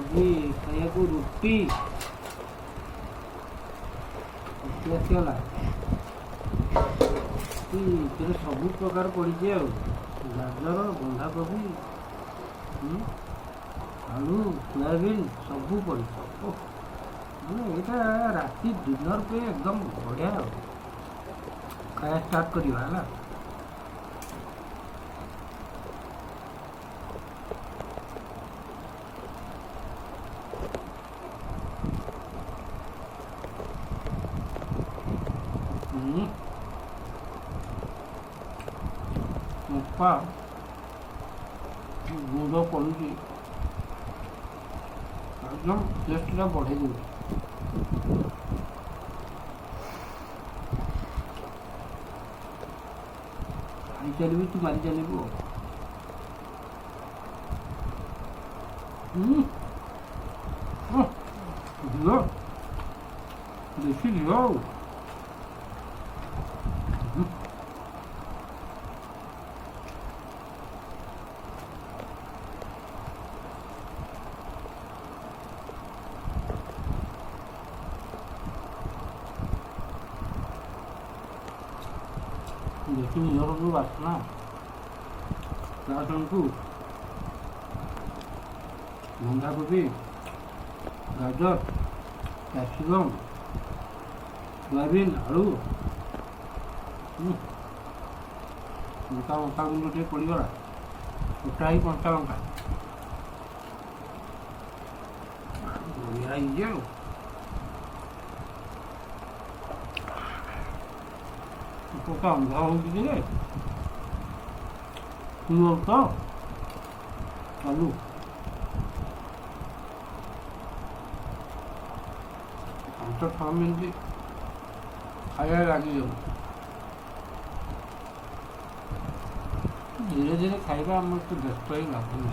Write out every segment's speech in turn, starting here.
ଆଜି ଖାଇବାକୁ ରୁଟି ଆସିଗଲା। ଏଥିରେ ସବୁ ପ୍ରକାର ପଡ଼ିଛି ଆଉ ଗାଜର ବନ୍ଧାକୋବି ଆଳୁ ସୋୟାବିନ୍ ସବୁ ପଡ଼ିଛି। ମାନେ ଏଇଟା ରାତି ଡିନର ପାଇଁ ଏକଦମ ବଢ଼ିଆ ଆଉ ଖାଇବା ଷ୍ଟାର୍ଟ କରିବା ହେଲା। ମକା ଗୁଣ୍ଡ ପଡ଼ୁଛି ଏକଦମ ଟେଷ୍ଟଟା ବଢ଼େଇ ଦେଉଛି। ଖାଇ ଚାଲିବି ତୁ ମାରି ଚାଲିବୁ ଝିଅ ଦେଶୀ ଝିଅ ଆଉ देसी ଝିଅର ଯେଉଁ ବାସ୍ନା ତା ସାଙ୍ଗକୁ ବନ୍ଧାକୋବି ଗାଜର କ୍ୟାପ୍ସିକମ୍ ସୋୟାବିନ୍ ଆଳୁ ଲଙ୍କା ଗୁଣ୍ଡ ଟିକେ ପଡ଼ିଗଲା ଗୋଟା ହେଇ କଞ୍ଚା ଲଙ୍କା ବଢ଼ିଆ ହେଇଛି ଆଉ ପକା ଅନ୍ଧା ହେଉଛି ଯେ ତ ଚାଲୁ 5-6 ମିନିଟ୍ ଖାଇବା ଲାଗିଯାଉ। ଧୀରେ ଧୀରେ ଖାଇବା ଆମର ଏତେ ବ୍ୟସ୍ତ ହିଁ ଲାଗୁନି।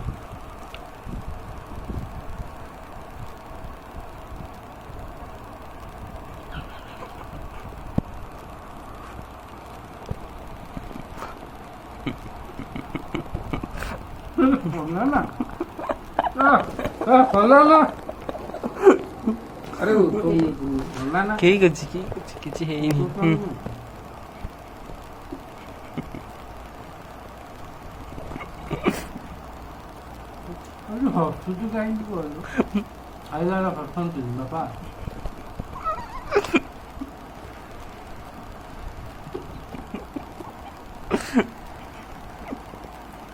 अरे ठीक अच्छी किसी है ही नहीं। हसुଛୁ କାହିଁକି କହିଲୁ ଖାଇଲା ହସନ୍ତି ବାପା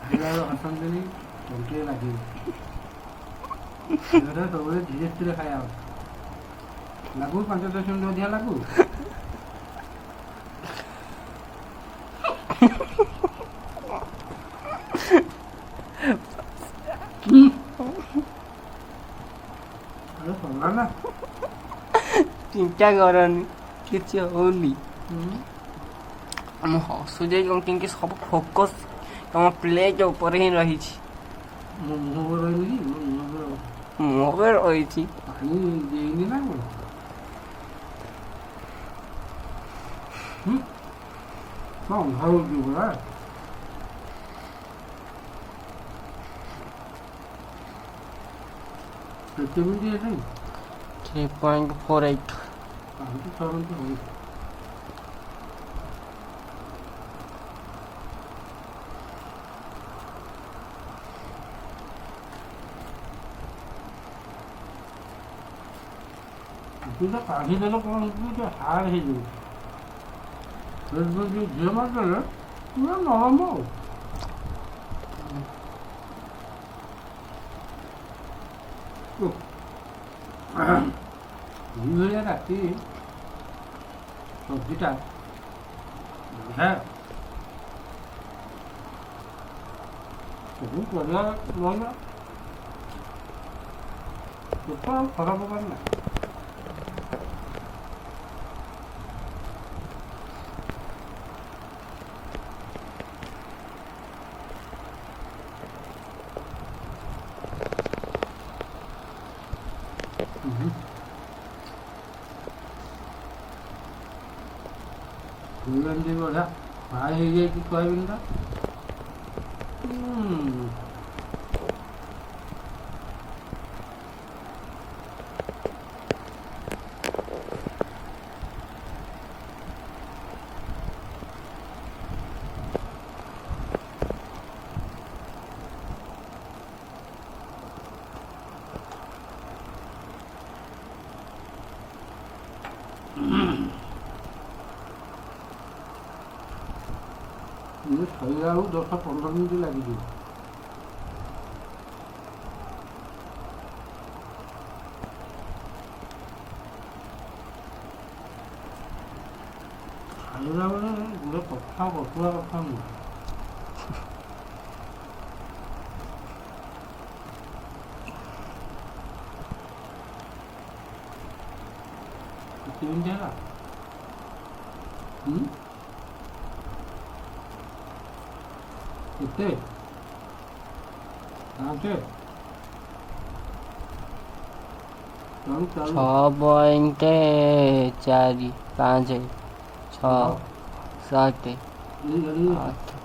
ଖାଇଲା ହସନ୍ତିନି ତଣ୍ଟିରେ ଲାଗିବ ସବୁବେଳେ ଧୀରେ ଧୀରେ ଖାଇବା ଲାଗୁ 5-10 ମିନିଟ୍ ଅଧିକା ଲାଗୁ ना चिंता करनी किसी होनी हम हसुजे कि सब फोकस तुम प्लेट ऊपर ही रही मुँह रही पानी देनी ना कौन भाव बोला 3.48 କାଢ଼ିଦେଲେ କ'ଣ ହେଉଛି ହାର୍ଡ଼ ହେଇଯାଉଛି ଝିଅ ମାରିଦେଲେ ପୁରା ନରମ ଆଉ ଏଇଭଳିଆ ରାତି ସବଜିଟା ବଢ଼ିଆ ସବୁ ପରିବା ରହିଲା ପେଟ ଆଉ ଖରାପ ହେବାର ନାହିଁ। ଏମିତି ବଢ଼ିଆ ଫ୍ରାଏ ହେଇଯାଇଛି ସୋୟାବିନ୍ଟା ଏବେ ଶୋଇଲା ବେଳକୁ 10-15 ମିନିଟ୍ ଲାଗିଯିବ। ଖାଇଲା ବେଳେ ଗୋଟେ କଥା ବସିବା କଥା ନୁହେଁ। କେତେ ମିନିଟ୍ ହେଲା? କେତେ? 5 6.4 5 6 7 8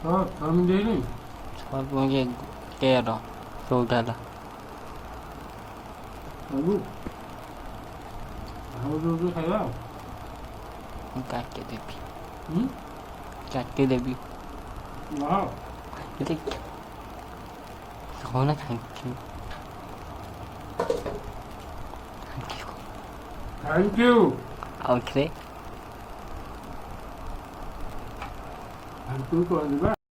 6 ମିନିଟ୍ ହେଇନି? 6.13 14 ହେଲା। ସବୁ ଆଉ ଯୋଉ ଖାଇବା ମୁଁ କାଟିଦେବି ହୁଁ କାଟିଦେବି। ହଁ ଏତେ କଣ ଥ୍ୟାଙ୍କ ୟୁ ଥ୍ୟାଙ୍କ ୟୁ। ଆଉଥରେ ଥ୍ୟାଙ୍କ ୟୁ କହିବା।